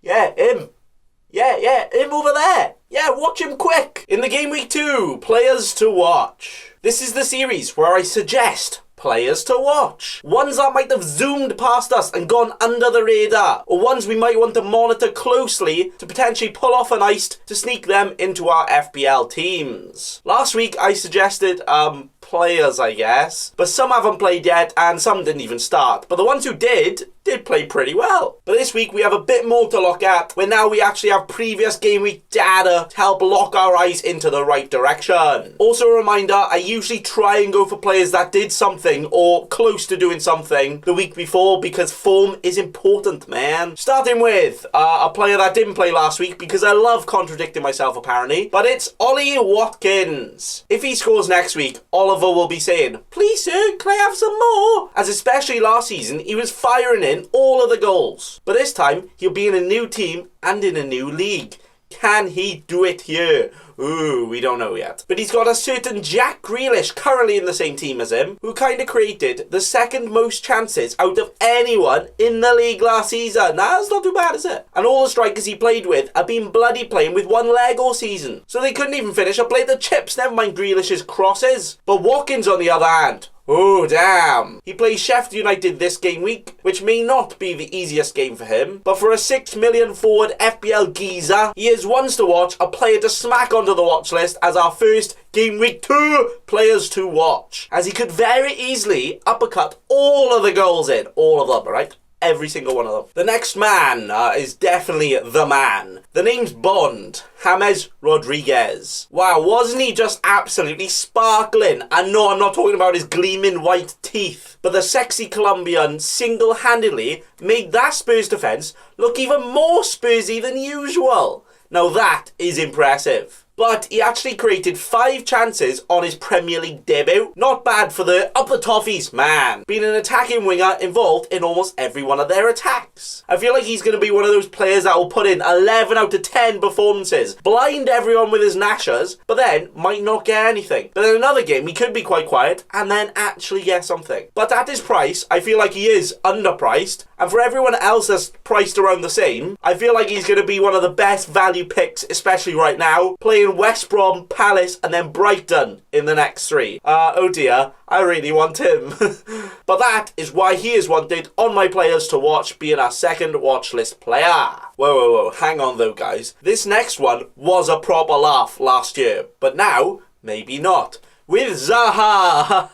Yeah, him. Yeah, him over there. Yeah, watch him quick. In the Game Week 2, players to watch. This is the series where I suggest players to watch. Ones that might have zoomed past us and gone under the radar, or ones we might want to monitor closely to potentially pull off an heist to sneak them into our FPL teams. Last week I suggested players, I guess, but some haven't played yet and some didn't even start, but the ones who did play pretty well. But this week we have a bit more to look at, where now we actually have previous game week data to help lock our eyes into the right direction. Also a reminder, I usually try and go for players that did something or close to doing something the week before, because form is important, man. Starting with a player that didn't play last week, because I love contradicting myself apparently, but it's Ollie Watkins. If he scores next week, Oliver will be saying, "Please sir, can I have some more?" As especially last season, he was firing in all of the goals. But this time, he'll be in a new team and in a new league. Can he do it here? Ooh, we don't know yet. But he's got a certain Jack Grealish currently in the same team as him, who kind of created the second most chances out of anyone in the league last season. Nah, that's not too bad, is it? And all the strikers he played with have been bloody playing with one leg all season. So they couldn't even finish a play at the chips, never mind Grealish's crosses. But Watkins, on the other hand, oh damn. He plays Sheffield United this game week, which may not be the easiest game for him, but for a 6 million forward FPL geezer, he is ones to watch, a player to smack onto the watch list as our first Game Week 2 players to watch, as he could very easily uppercut all of the goals in, all of them, right? Every single one of them. The next man is definitely the man. The name's Bond, James Rodriguez. Wow, wasn't he just absolutely sparkling? And no, I'm not talking about his gleaming white teeth, but the sexy Colombian single-handedly made that Spurs defence look even more Spursy than usual. Now that is impressive. But he actually created 5 chances on his Premier League debut. Not bad for the up the toffees, man. Being an attacking winger involved in almost every one of their attacks. I feel like he's going to be one of those players that will put in 11 out of 10 performances, blind everyone with his gnashers, but then might not get anything. But in another game, he could be quite quiet and then actually get something. But at his price, I feel like he is underpriced. And for everyone else that's priced around the same, I feel like he's going to be one of the best value picks, especially right now, playing West Brom, Palace, and then Brighton in the next 3. Oh dear, I really want him. But that is why he is wanted on my players to watch, being our second watch list player. Whoa, hang on though, guys. This next one was a proper laugh last year, but now, maybe not. With ZAHA,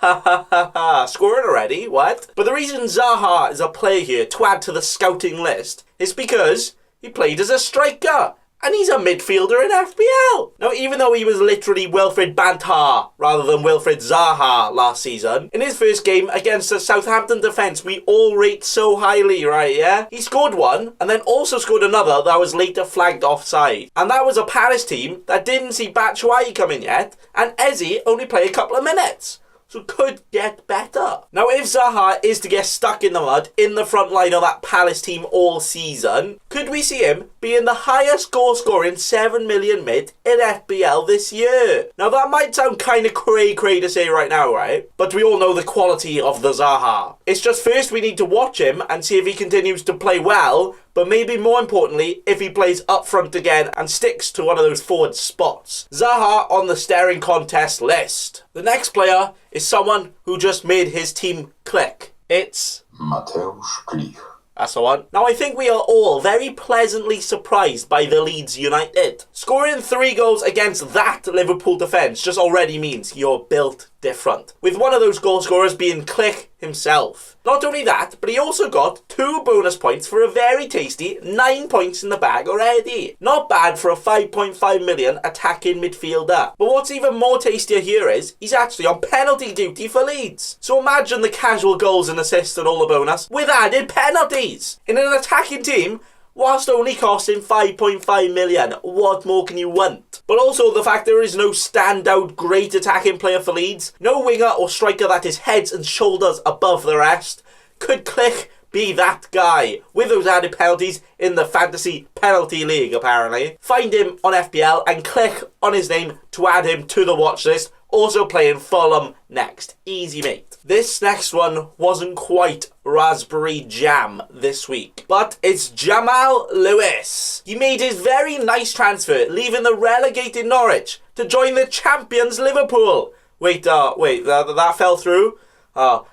scoring already, what? But the reason ZAHA is a player here to add to the scouting list is because he played as a striker. And he's a midfielder in FPL. Now, even though he was literally Wilfried Bantha rather than Wilfried Zaha last season, in his first game against the Southampton defence we all rate so highly, right, yeah? He scored one, and then also scored another that was later flagged offside. And that was a Paris team that didn't see Batshuayi come in yet, and Eze only played a couple of minutes. So could get better. Now, if Zaha is to get stuck in the mud in the front line of that Palace team all season, could we see him being the highest goal scoring 7 million mid in FPL this year? Now, that might sound kind of cray to say right now, right? But we all know the quality of the Zaha. It's just first we need to watch him and see if he continues to play well, but maybe more importantly, if he plays up front again and sticks to one of those forward spots. Zaha on the staring contest list. The next player is someone who just made his team click. It's Mateusz KLICH. That's the one. Now, I think we are all very pleasantly surprised by the Leeds United. Scoring 3 goals against that Liverpool defence just already means you're built different, with one of those goal scorers being KLICH himself. Not only that, but he also got 2 bonus points for a very tasty 9 points in the bag already. Not bad for a 5.5 million attacking midfielder. But what's even more tastier here is he's actually on penalty duty for Leeds. So imagine the casual goals and assists and all the bonus with added penalties in an attacking team, whilst only costing 5.5 million. What more can you want? But also the fact there is no standout great attacking player for Leeds, no winger or striker that is heads and shoulders above the rest. Could KLICH be that guy with those added penalties in the Fantasy Penalty League, apparently? Find him on FPL and click on his name to add him to the watch list Also playing Fulham next. Easy, mate. This next one wasn't quite raspberry jam this week, but it's Jamal Lewis. He made his very nice transfer, leaving the relegated Norwich to join the champions Liverpool. Wait, that fell through?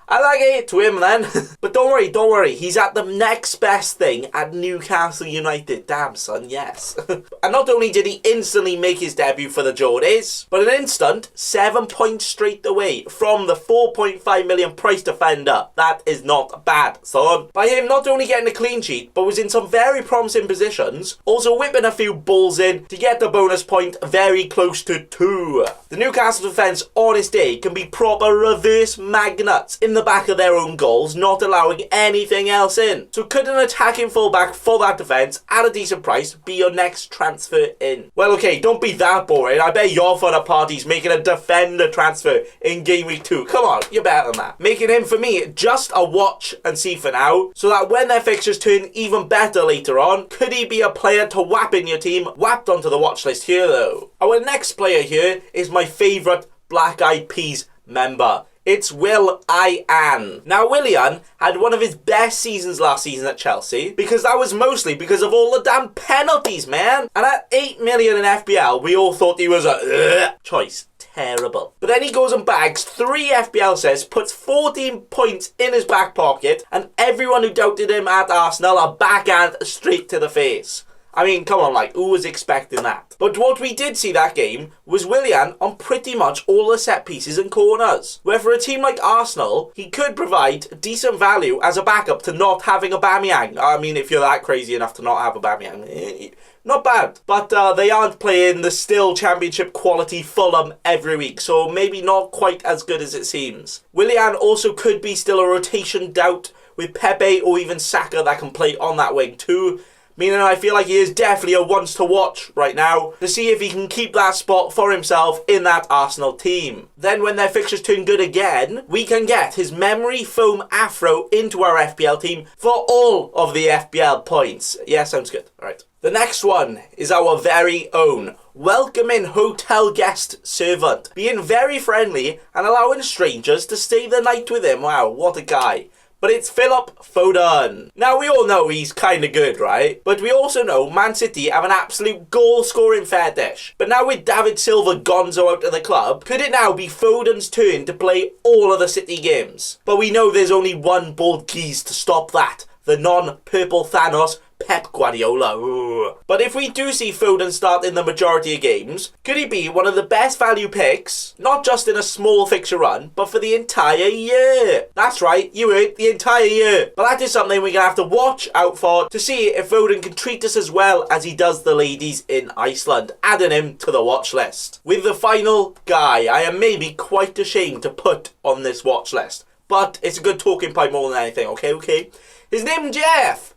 I like it to him then. But don't worry, he's at the next best thing at Newcastle United. Damn, son, yes. And not only did he instantly make his debut for the Geordies, but an instant 7 points straight away from the 4.5 million price defender. That is not bad, son. By him not only getting a clean sheet, but was in some very promising positions, also whipping a few balls in to get the bonus point very close to 2. The Newcastle defence on its day can be proper reverse magnets in the back of their own goals, not allowing anything else in. So could an attacking fullback for that defence at a decent price be your next transfer in? Well, okay, don't be that boring. I bet your fun at parties making a defender transfer in Game Week 2. Come on, you're better than that. Making him, for me, just a watch and see for now, so that when their fixtures turn even better later on, could he be a player to whap in your team? Whapped onto the watch list here, though. Our next player here is my favourite Black Eyed Peas member. It's Will.I.am. Now, Willian had one of his best seasons last season at Chelsea, because that was mostly because of all the damn penalties, man. And at 8 million in FPL, we all thought he was a choice. Terrible. But then he goes and bags 3 FPL assists, puts 14 points in his back pocket, and everyone who doubted him at Arsenal are backhand straight to the face. I mean, come on, like, who was expecting that? But what we did see that game was Willian on pretty much all the set pieces and corners, where for a team like Arsenal, he could provide decent value as a backup to not having Aubameyang. I mean, if you're that crazy enough to not have Aubameyang, not bad. But they aren't playing the still championship quality Fulham every week, so maybe not quite as good as it seems. Willian also could be still a rotation doubt with Pepe or even Saka that can play on that wing too. Meaning I feel like he is definitely a once to watch right now to see if he can keep that spot for himself in that Arsenal team. Then when their fixtures turn good again, we can get his memory foam afro into our FPL team for all of the FPL points. Yeah, sounds good. All right. The next one is our very own welcoming hotel guest servant, being very friendly and allowing strangers to stay the night with him. Wow, what a guy. But it's FODEN. Now, we all know he's kind of good, right? But we also know Man City have an absolute goal-scoring fetish. But now with David Silva gonzo out of the club, could it now be Foden's turn to play all of the City games? But we know there's only one bold keys to stop that. The non-purple Thanos, Pep Guardiola. Ooh. But if we do see Foden start in the majority of games, could he be one of the best value picks, not just in a small fixture run, but for the entire year? That's right, you heard, the entire year. But that is something we're going to have to watch out for to see if Foden can treat us as well as he does the ladies in Iceland, adding him to the watch list. With the final guy I am maybe quite ashamed to put on this watch list, but it's a good talking point more than anything, okay? His name Jeff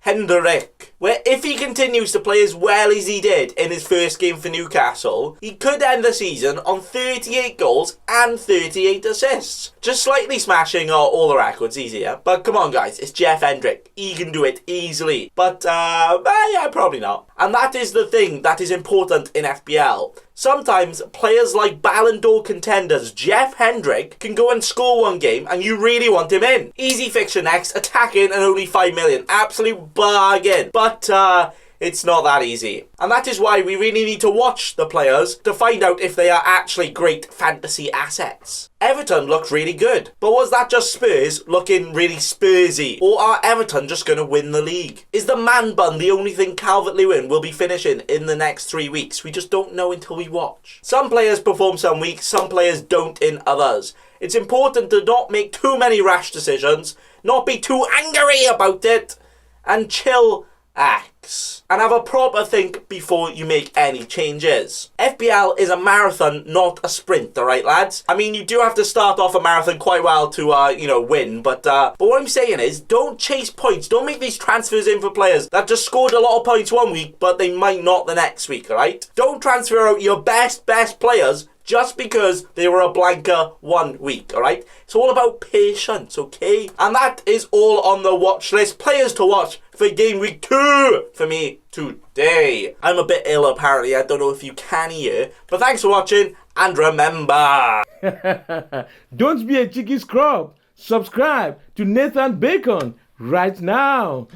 HENDRICK, where if he continues to play as well as he did in his first game for Newcastle, he could end the season on 38 goals and 38 assists. Just slightly smashing all the records easier. But come on guys, it's Jeff HENDRICK. He can do it easily. But yeah, probably not. And that is the thing that is important in FPL. Sometimes players like Ballon d'Or contenders Jeff HENDRICK can go and score one game and you really want him in. Easy fixture next, attacking and only 5 million. Absolute bargain. But it's not that easy. And that is why we really need to watch the players to find out if they are actually great fantasy assets. Everton looked really good, but was that just Spurs looking really Spursy? Or are Everton just going to win the league? Is the man bun the only thing Calvert-Lewin will be finishing in the next 3 weeks? We just don't know until we watch. Some players perform some weeks, some players don't in others. It's important to not make too many rash decisions, not be too angry about it, and chill acts and have a proper think before you make any changes. FPL is a marathon, not a sprint, alright lads? I mean, you do have to start off a marathon quite well to, win, but what I'm saying is, don't chase points, don't make these transfers in for players that just scored a lot of points one week, but they might not the next week, alright? Don't transfer out your best players just because they were a blanker 1 week, alright? It's all about patience, okay? And that is all on the watch list. Players to watch for Game Week 2 for me today. I'm a bit ill apparently, I don't know if you can hear. But thanks for watching, And remember, don't be a cheeky scrub. Subscribe to Nathan Bacon right now.